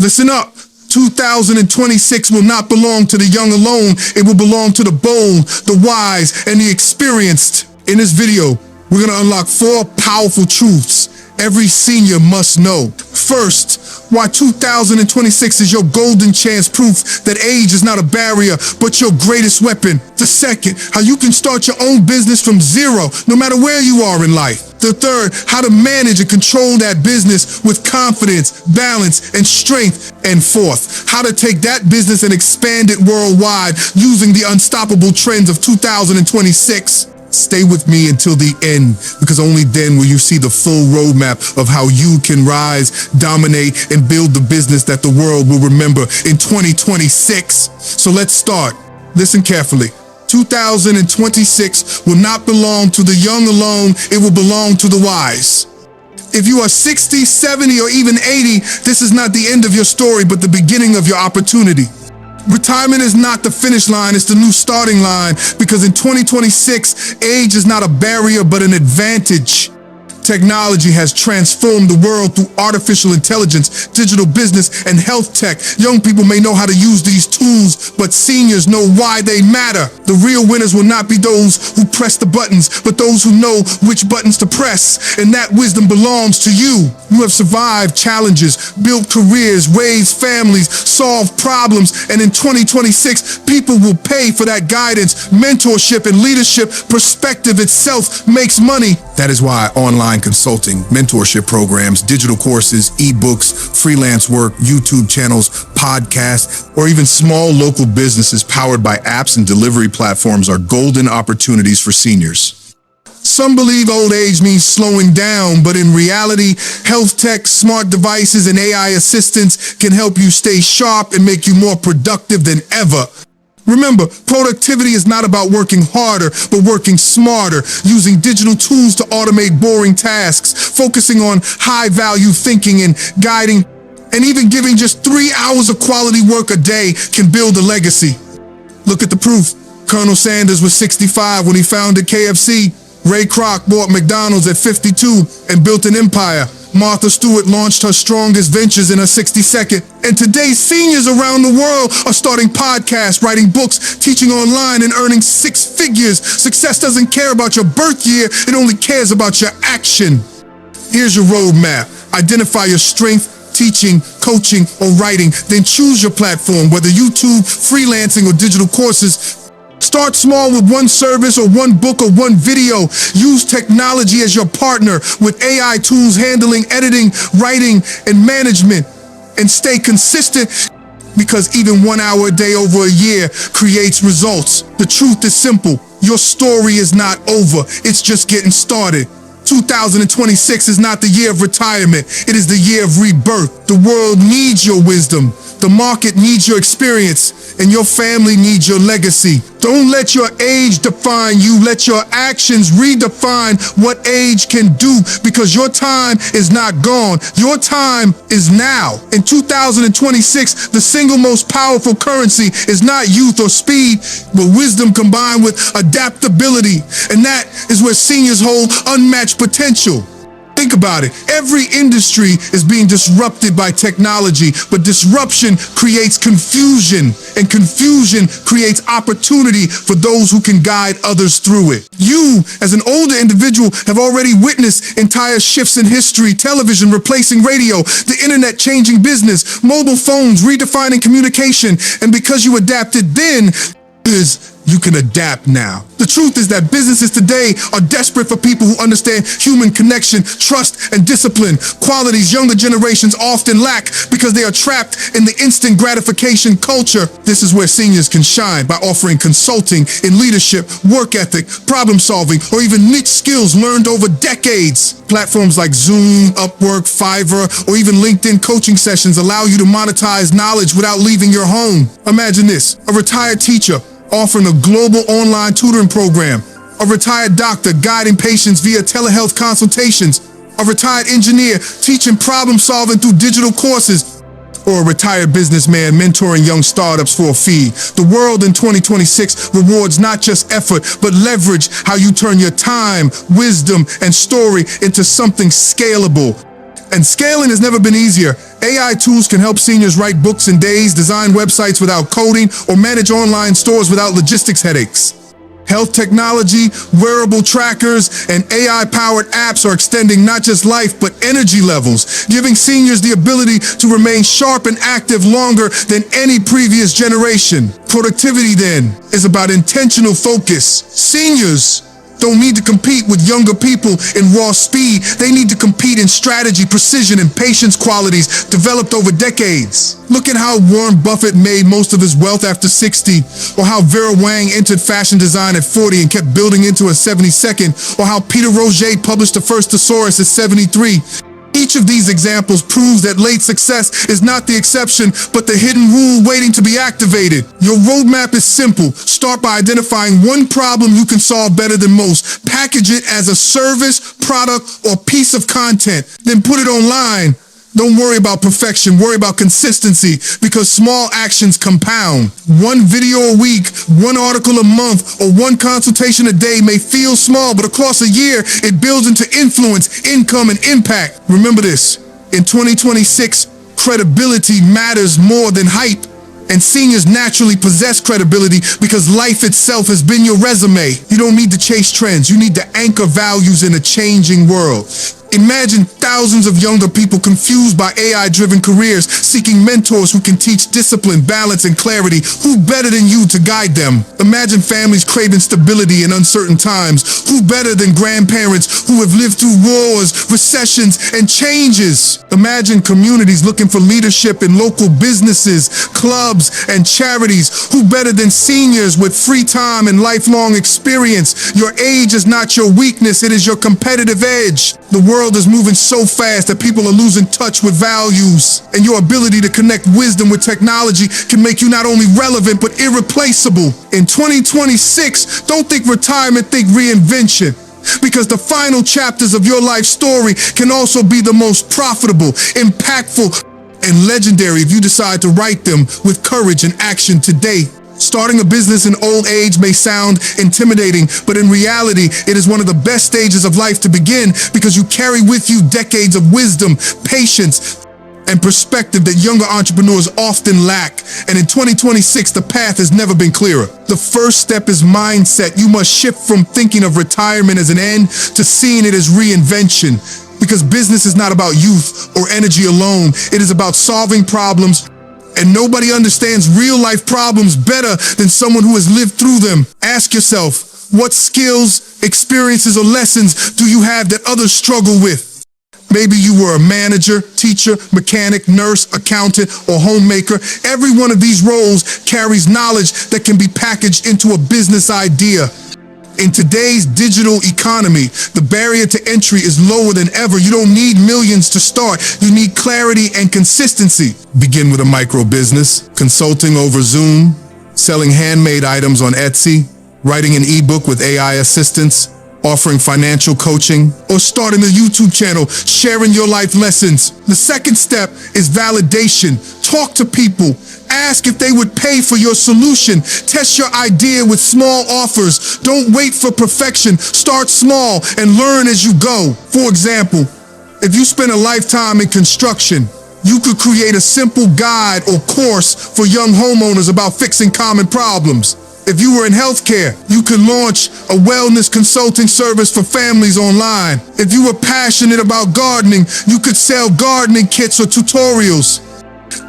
Listen up. 2026 will not belong to the young alone. It will belong to the bold, the wise, and the experienced. In this video, we're going to unlock 4 powerful truths every senior must know. First, why 2026 is your golden chance, proof that age is not a barrier, but your greatest weapon. The second, how you can start your own business from zero, no matter where you are in life. The third, how to manage and control that business with confidence, balance, and strength. And fourth, how to take that business and expand it worldwide using the unstoppable trends of 2026. Stay with me until the end, because only then will you see the full roadmap of how you can rise, dominate, and build the business that the world will remember in 2026. So let's start. Listen carefully. 2026 will not belong to the young alone, it will belong to the wise. If you are 60, 70, or even 80, this is not the end of your story, but the beginning of your opportunity. Retirement is not the finish line, it's the new starting line, because in 2026, age is not a barrier, but an advantage. Technology has transformed the world through artificial intelligence, digital business, and health tech. Young people may know how to use these tools, but seniors know why they matter. The real winners will not be those who press the buttons, but those who know which buttons to press, and that wisdom belongs to you. You have survived challenges, built careers, raised families, solved problems, and in 2026, people will pay for that guidance, mentorship, and leadership. Perspective itself makes money. That is why online consulting, mentorship programs, digital courses, ebooks, freelance work, YouTube channels, podcasts, or even small local businesses powered by apps and delivery platforms are golden opportunities for seniors. Some believe old age means slowing down, but in reality, health tech, smart devices, and AI assistants can help you stay sharp and make you more productive than ever. Remember, productivity is not about working harder, but working smarter, using digital tools to automate boring tasks, focusing on high-value thinking and guiding, and even giving just 3 hours of quality work a day can build a legacy. Look at the proof. Colonel Sanders was 65 when he founded KFC. Ray Kroc bought McDonald's at 52 and built an empire. Martha Stewart launched her strongest ventures in her 62nd. And today, seniors around the world are starting podcasts, writing books, teaching online, and earning 6 figures. Success doesn't care about your birth year, it only cares about your action. Here's your roadmap. Identify your strength, teaching, coaching, or writing. Then choose your platform, whether YouTube, freelancing, or digital courses. Start small with one service or one book or one video. Use technology as your partner with AI tools handling editing, writing, and management. And stay consistent, because even 1 hour a day over a year creates results. The truth is simple. Your story is not over. It's just getting started. 2026 is not the year of retirement. It is the year of rebirth. The world needs your wisdom. The market needs your experience, and your family needs your legacy. Don't let your age define you. Let your actions redefine what age can do, because your time is not gone. Your time is now. In 2026, the single most powerful currency is not youth or speed, but wisdom combined with adaptability. And that is where seniors hold unmatched potential. Think about it. Every industry is being disrupted by technology, but disruption creates confusion, and confusion creates opportunity for those who can guide others through it. You, as an older individual, have already witnessed entire shifts in history: television replacing radio, the internet changing business, mobile phones redefining communication, and because you adapted then, you can adapt now. The truth is that businesses today are desperate for people who understand human connection, trust, and discipline, qualities younger generations often lack because they are trapped in the instant gratification culture. This is where seniors can shine, by offering consulting in leadership, work ethic, problem solving, or even niche skills learned over decades. Platforms like Zoom, Upwork, Fiverr, or even LinkedIn coaching sessions allow you to monetize knowledge without leaving your home. Imagine this: a retired teacher offering a global online tutoring program, a retired doctor guiding patients via telehealth consultations, a retired engineer teaching problem solving through digital courses, or a retired businessman mentoring young startups for a fee. The world in 2026 rewards not just effort, but leverage, how you turn your time, wisdom, and story into something scalable. And scaling has never been easier. AI tools can help seniors write books in days, design websites without coding, or manage online stores without logistics headaches. Health technology, wearable trackers, and AI-powered apps are extending not just life, but energy levels, giving seniors the ability to remain sharp and active longer than any previous generation. Productivity, then, is about intentional focus. Seniors don't need to compete with younger people in raw speed. They need to compete in strategy, precision, and patience qualities developed over decades. Look at how Warren Buffett made most of his wealth after 60, or how Vera Wang entered fashion design at 40 and kept building into her 72nd, or how Peter Roget published the first thesaurus at 73. Each of these examples proves that late success is not the exception, but the hidden rule waiting to be activated. Your roadmap is simple. Start by identifying one problem you can solve better than most. Package it as a service, product, or piece of content. Then put it online. Don't worry about perfection, worry about consistency, because small actions compound. One video a week, one article a month, or one consultation a day may feel small, but across a year, it builds into influence, income, and impact. Remember this, in 2026, credibility matters more than hype. And seniors naturally possess credibility because life itself has been your resume. You don't need to chase trends. You need to anchor values in a changing world. Imagine thousands of younger people confused by AI-driven careers, seeking mentors who can teach discipline, balance, and clarity. Who better than you to guide them? Imagine families craving stability in uncertain times. Who better than grandparents who have lived through wars, recessions, and changes? Imagine communities looking for leadership in local businesses, clubs, and charities. Who better than seniors with free time and lifelong experience? Your age is not your weakness, it is your competitive edge. The world is moving so fast that people are losing touch with values, and your ability to connect wisdom with technology can make you not only relevant but irreplaceable. In 2026, don't think retirement, think reinvention. Because the final chapters of your life story can also be the most profitable, impactful, and legendary if you decide to write them with courage and action today. Starting a business in old age may sound intimidating, but in reality, it is one of the best stages of life to begin because you carry with you decades of wisdom, patience, and perspective that younger entrepreneurs often lack. And in 2026, the path has never been clearer. The first step is mindset. You must shift from thinking of retirement as an end to seeing it as reinvention. Because business is not about youth or energy alone. It is about solving problems. And nobody understands real-life problems better than someone who has lived through them. Ask yourself, what skills, experiences, or lessons do you have that others struggle with? Maybe you were a manager, teacher, mechanic, nurse, accountant, or homemaker. Every one of these roles carries knowledge that can be packaged into a business idea. In today's digital economy, the barrier to entry is lower than ever. You don't need millions to start. You need clarity and consistency. Begin with a micro business, consulting over Zoom, selling handmade items on Etsy, writing an ebook with AI assistance, offering financial coaching, or starting a YouTube channel, sharing your life lessons. The second step is validation. Talk to people. Ask if they would pay for your solution. Test your idea with small offers. Don't wait for perfection. Start small and learn as you go. For example, if you spend a lifetime in construction, you could create a simple guide or course for young homeowners about fixing common problems. If you were in healthcare, you could launch a wellness consulting service for families online. If you were passionate about gardening, you could sell gardening kits or tutorials.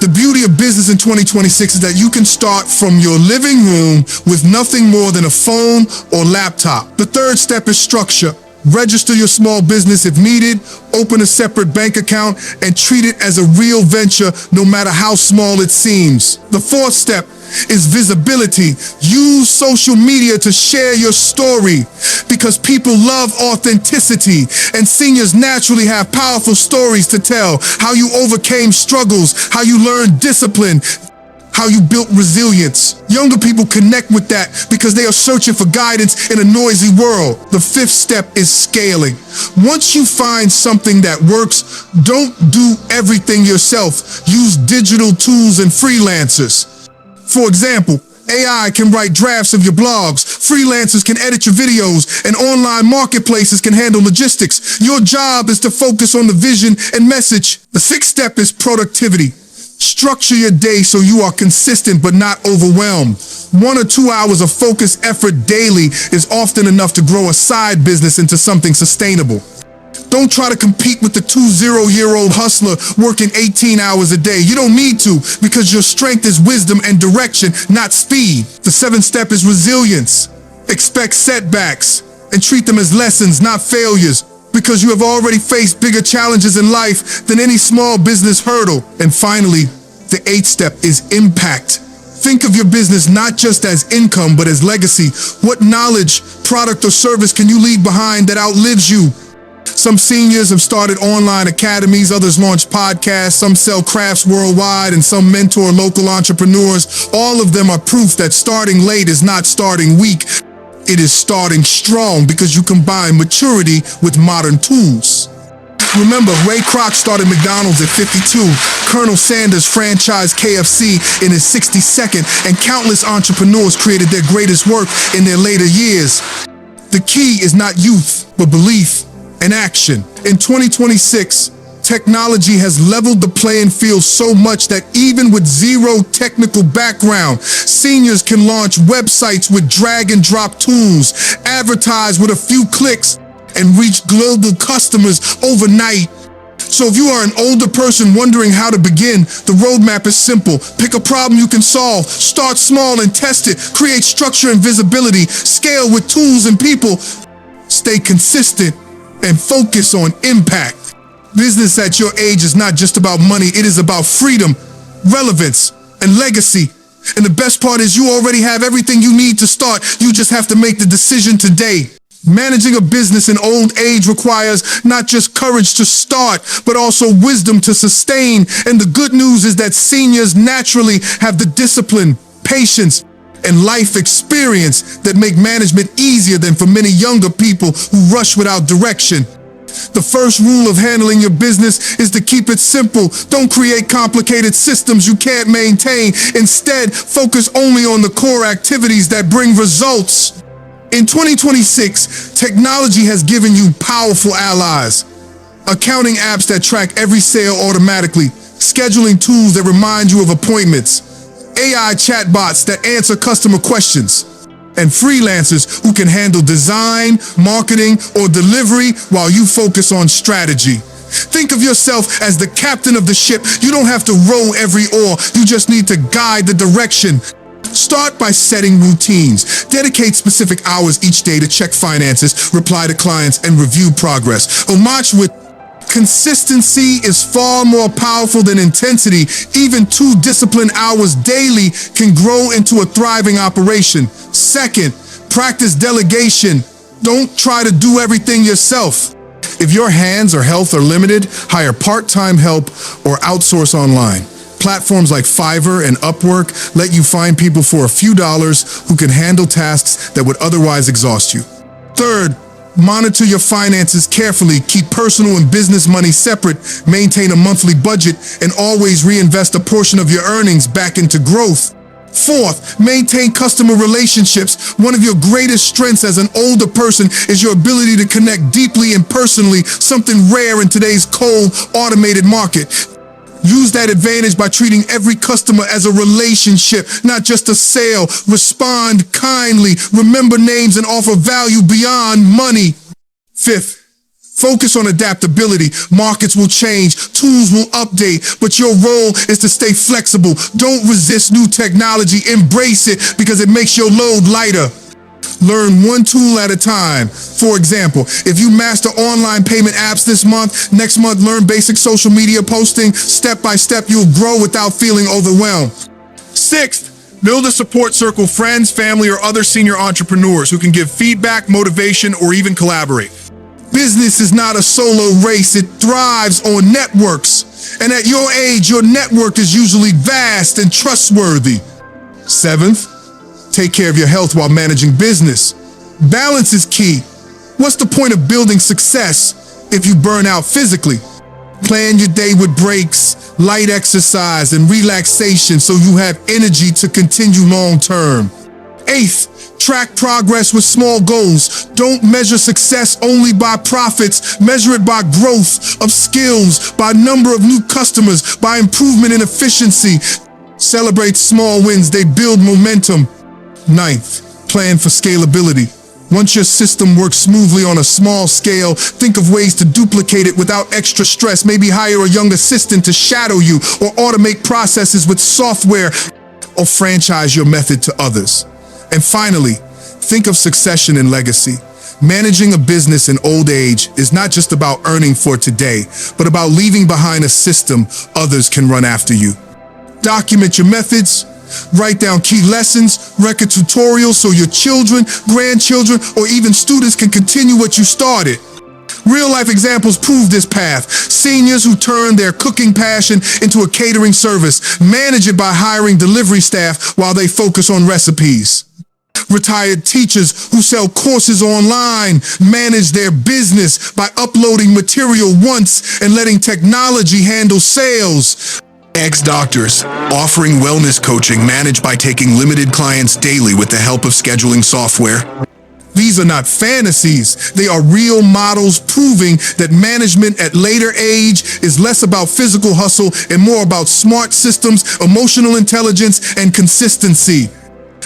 The beauty of business in 2026 is that you can start from your living room with nothing more than a phone or laptop. The third step is structure. Register your small business if needed, open a separate bank account, and treat it as a real venture no matter how small it seems. The fourth step is visibility. Use social media to share your story because people love authenticity, and seniors naturally have powerful stories to tell. How you overcame struggles, how you learned discipline, how you built resilience. Younger people connect with that because they are searching for guidance in a noisy world. The fifth step is scaling. Once you find something that works, don't do everything yourself. Use digital tools and freelancers. For example, AI can write drafts of your blogs, Freelancers can edit your videos, and online marketplaces can handle logistics. Your job is to focus on the vision and message. The sixth step is productivity. Structure your day so you are consistent but not overwhelmed. 1 or 2 hours of focused effort daily is often enough to grow a side business into something sustainable. Don't try to compete with the 20-year-old hustler working 18 hours a day. You don't need to, because your strength is wisdom and direction, not speed. The seventh step is resilience. Expect setbacks and treat them as lessons, not failures, because you have already faced bigger challenges in life than any small business hurdle. And finally, the eighth step is impact. Think of your business not just as income, but as legacy. What knowledge, product, or service can you leave behind that outlives you? Some seniors have started online academies, others launch podcasts, some sell crafts worldwide, and some mentor local entrepreneurs. All of them are proof that starting late is not starting weak. It is starting strong because you combine maturity with modern tools. Remember, Ray Kroc started McDonald's at 52, Colonel Sanders franchised KFC in his 62nd, and countless entrepreneurs created their greatest work in their later years. The key is not youth, but belief and action. In 2026, technology has leveled the playing field so much that even with zero technical background, seniors can launch websites with drag and drop tools, advertise with a few clicks, and reach global customers overnight. So if you are an older person wondering how to begin, the roadmap is simple. Pick a problem you can solve, start small and test it, create structure and visibility, scale with tools and people, stay consistent, and focus on impact. Business at your age is not just about money, it is about freedom, relevance, and legacy. And the best part is you already have everything you need to start. You just have to make the decision today. Managing a business in old age requires not just courage to start, but also wisdom to sustain. And the good news is that seniors naturally have the discipline, patience, and life experience that make management easier than for many younger people who rush without direction. The first rule of handling your business is to keep it simple. Don't create complicated systems you can't maintain. Instead, focus only on the core activities that bring results. In 2026, technology has given you powerful allies. Accounting apps that track every sale automatically, scheduling tools that remind you of appointments, AI chatbots that answer customer questions, and freelancers who can handle design, marketing, or delivery while you focus on strategy. Think of yourself as the captain of the ship. You don't have to row every oar. You just need to guide the direction. Start by setting routines. Dedicate specific hours each day to check finances, reply to clients, and review progress. Or march with consistency is far more powerful than intensity. Even 2 disciplined hours daily can grow into a thriving operation. Second, practice delegation. Don't try to do everything yourself. If your hands or health are limited, hire part-time help or outsource online. Platforms like Fiverr and Upwork let you find people for a few dollars who can handle tasks that would otherwise exhaust you. Third, monitor your finances carefully. Keep personal and business money separate. Maintain a monthly budget and always reinvest a portion of your earnings back into growth. Fourth, maintain customer relationships. One of your greatest strengths as an older person is your ability to connect deeply and personally, something rare in today's cold, automated market. Use that advantage by treating every customer as a relationship, not just a sale. Respond kindly, remember names, and offer value beyond money. Fifth, focus on adaptability. Markets will change, tools will update, but your role is to stay flexible. Don't resist new technology, embrace it because it makes your load lighter. Learn one tool at a time. For example, if you master online payment apps this month, next month learn basic social media posting. Step by step, you'll grow without feeling overwhelmed. Sixth, build a support circle, friends, family, or other senior entrepreneurs who can give feedback, motivation, or even collaborate. Business is not a solo race. It thrives on networks. And at your age, your network is usually vast and trustworthy. Seventh, take care of your health while managing business. Balance is key. What's the point of building success if you burn out physically? Plan your day with breaks, light exercise, and relaxation so you have energy to continue long term. Eighth, Track progress with small goals. Don't measure success only by profits. Measure it by growth of skills, by number of new customers, by improvement in efficiency. Celebrate small wins. They build momentum. Ninth, plan for scalability. Once your system works smoothly on a small scale, think of ways to duplicate it without extra stress. Maybe hire a young assistant to shadow you, or automate processes with software, or franchise your method to others. And finally, think of succession and legacy. Managing a business in old age is not just about earning for today, but about leaving behind a system others can run after you. Document your methods. Write down key lessons, record tutorials so your children, grandchildren, or even students can continue what you started. Real-life examples prove this path. Seniors who turn their cooking passion into a catering service, manage it by hiring delivery staff while they focus on recipes. Retired teachers who sell courses online, manage their business by uploading material once and letting technology handle sales. Ex-doctors, offering wellness coaching managed by taking limited clients daily with the help of scheduling software. These are not fantasies. They are real models proving that management at later age is less about physical hustle and more about smart systems, emotional intelligence, and consistency.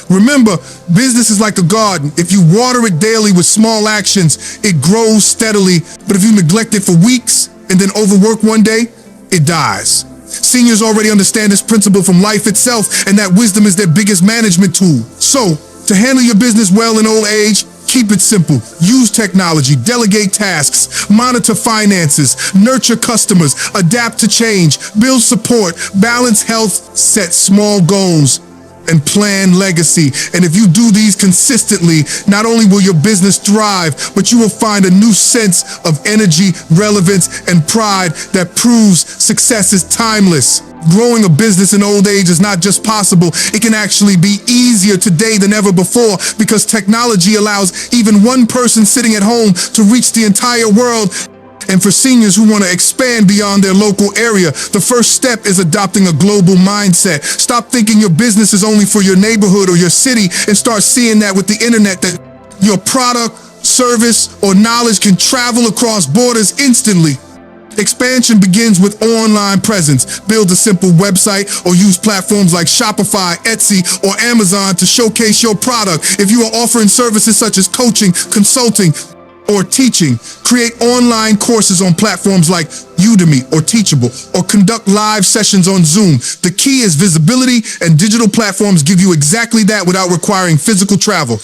Remember, business is like a garden. If you water it daily with small actions, it grows steadily. But if you neglect it for weeks and then overwork one day, it dies. Seniors already understand this principle from life itself, and that wisdom is their biggest management tool. So, to handle your business well in old age, keep it simple. Use technology, delegate tasks, monitor finances, nurture customers, adapt to change, build support, balance health, set small goals, and plan legacy. And if you do these consistently, not only will your business thrive, but you will find a new sense of energy, relevance, and pride that proves success is timeless. Growing a business in old age is not just possible, it can actually be easier today than ever before, because technology allows even one person sitting at home to reach the entire world. And for seniors who want to expand beyond their local area, the first step is adopting a global mindset. Stop thinking your business is only for your neighborhood or your city, and start seeing that with the internet, that your product, service, or knowledge can travel across borders instantly. Expansion begins with online presence. Build a simple website or use platforms like Shopify, Etsy, or Amazon to showcase your product. If you are offering services such as coaching, consulting, or teaching, create online courses on platforms like Udemy or Teachable, or conduct live sessions on Zoom. The key is visibility, and digital platforms give you exactly that without requiring physical travel.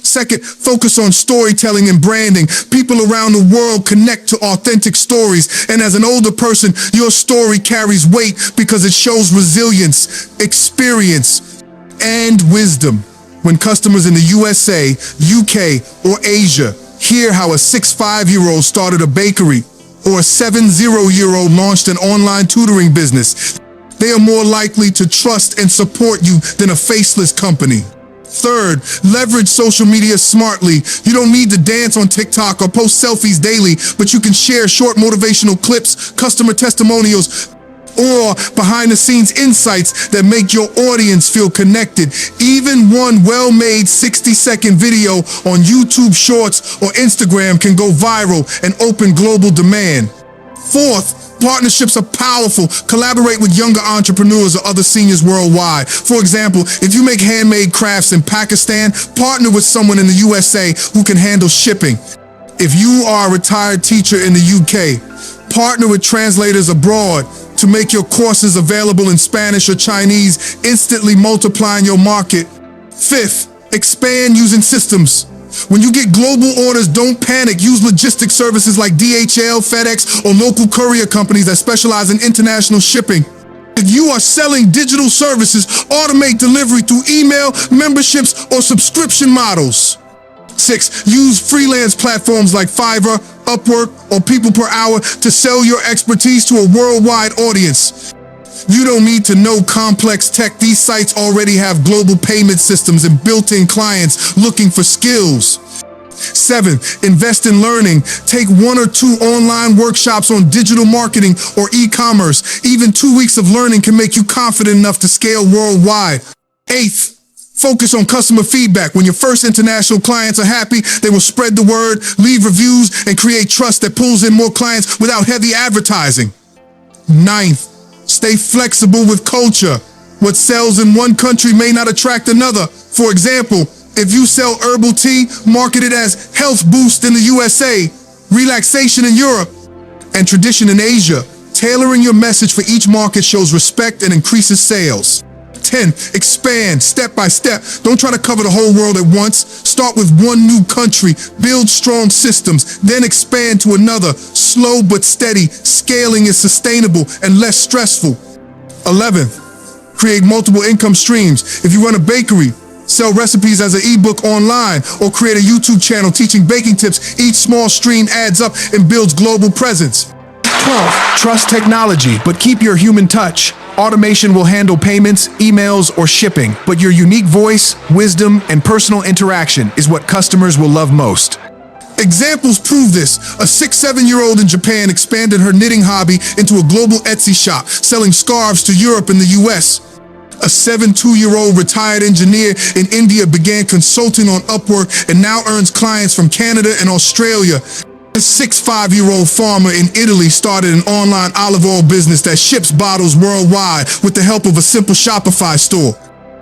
Second, focus on storytelling and branding. People around the world connect to authentic stories, and as an older person, your story carries weight because it shows resilience, experience, and wisdom. When customers in the USA, UK, or Asia hear how a 65-year-old started a bakery or a 70-year-old launched an online tutoring business, they are more likely to trust and support you than a faceless company. Third, leverage social media smartly. You don't need to dance on TikTok or post selfies daily, but you can share short motivational clips, customer testimonials, or behind-the-scenes insights that make your audience feel connected. Even one well-made 60-second video on YouTube Shorts or Instagram can go viral and open global demand. Fourth, partnerships are powerful. Collaborate with younger entrepreneurs or other seniors worldwide. For example, if you make handmade crafts in Pakistan, partner with someone in the USA who can handle shipping. If you are a retired teacher in the UK, partner with translators abroad to make your courses available in Spanish or Chinese, instantly multiplying your market. Fifth, expand using systems. When you get global orders, don't panic. Use logistics services like DHL, FedEx, or local courier companies that specialize in international shipping. If you are selling digital services, automate delivery through email, memberships, or subscription models. 6, use freelance platforms like Fiverr, Upwork, or People Per Hour to sell your expertise to a worldwide audience. You don't need to know complex tech. These sites already have global payment systems and built-in clients looking for skills. 7, invest in learning. Take 1 or 2 online workshops on digital marketing or e-commerce. Even 2 weeks of learning can make you confident enough to scale worldwide. 8, Focus on customer feedback. When your first international clients are happy, they will spread the word, leave reviews, and create trust that pulls in more clients without heavy advertising. Ninth, stay flexible with culture. What sells in one country may not attract another. For example, if you sell herbal tea, market it as health boost in the USA, relaxation in Europe, and tradition in Asia. Tailoring your message for each market shows respect and increases sales. 10. Expand step by step. Don't try to cover the whole world at once. Start with one new country, build strong systems, then expand to another. Slow but steady. Scaling is sustainable and less stressful. 11th, create multiple income streams. If you run a bakery, sell recipes as an ebook online, or create a YouTube channel teaching baking tips, each small stream adds up and builds global presence. 12. Trust technology, but keep your human touch. Automation will handle payments, emails, or shipping, but your unique voice, wisdom, and personal interaction is what customers will love most. Examples prove this. A 6-7-year-old in Japan expanded her knitting hobby into a global Etsy shop, selling scarves to Europe and the US. A 7-2-year-old retired engineer in India began consulting on Upwork and now earns clients from Canada and Australia. A 6-5-year-old farmer in Italy started an online olive oil business that ships bottles worldwide with the help of a simple Shopify store.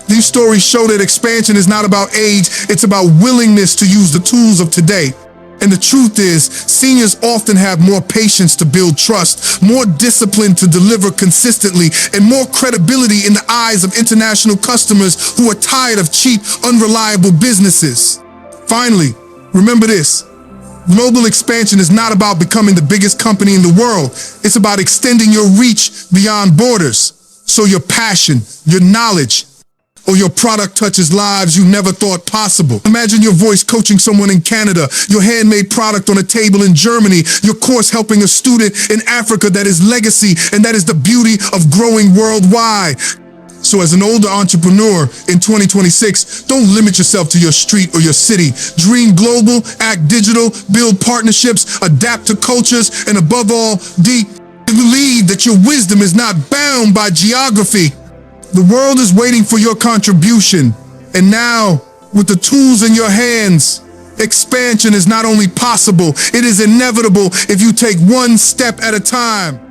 These stories show that expansion is not about age, it's about willingness to use the tools of today. And the truth is, seniors often have more patience to build trust, more discipline to deliver consistently, and more credibility in the eyes of international customers who are tired of cheap, unreliable businesses. Finally, remember this. Global expansion is not about becoming the biggest company in the world. It's about extending your reach beyond borders. So your passion, your knowledge, or your product touches lives you never thought possible. Imagine your voice coaching someone in Canada, your handmade product on a table in Germany, your course helping a student in Africa. That is legacy, and that is the beauty of growing worldwide. So as an older entrepreneur in 2026, don't limit yourself to your street or your city. Dream global, act digital, build partnerships, adapt to cultures, and above all, believe that your wisdom is not bound by geography. The world is waiting for your contribution. And now, with the tools in your hands, expansion is not only possible, it is inevitable if you take one step at a time.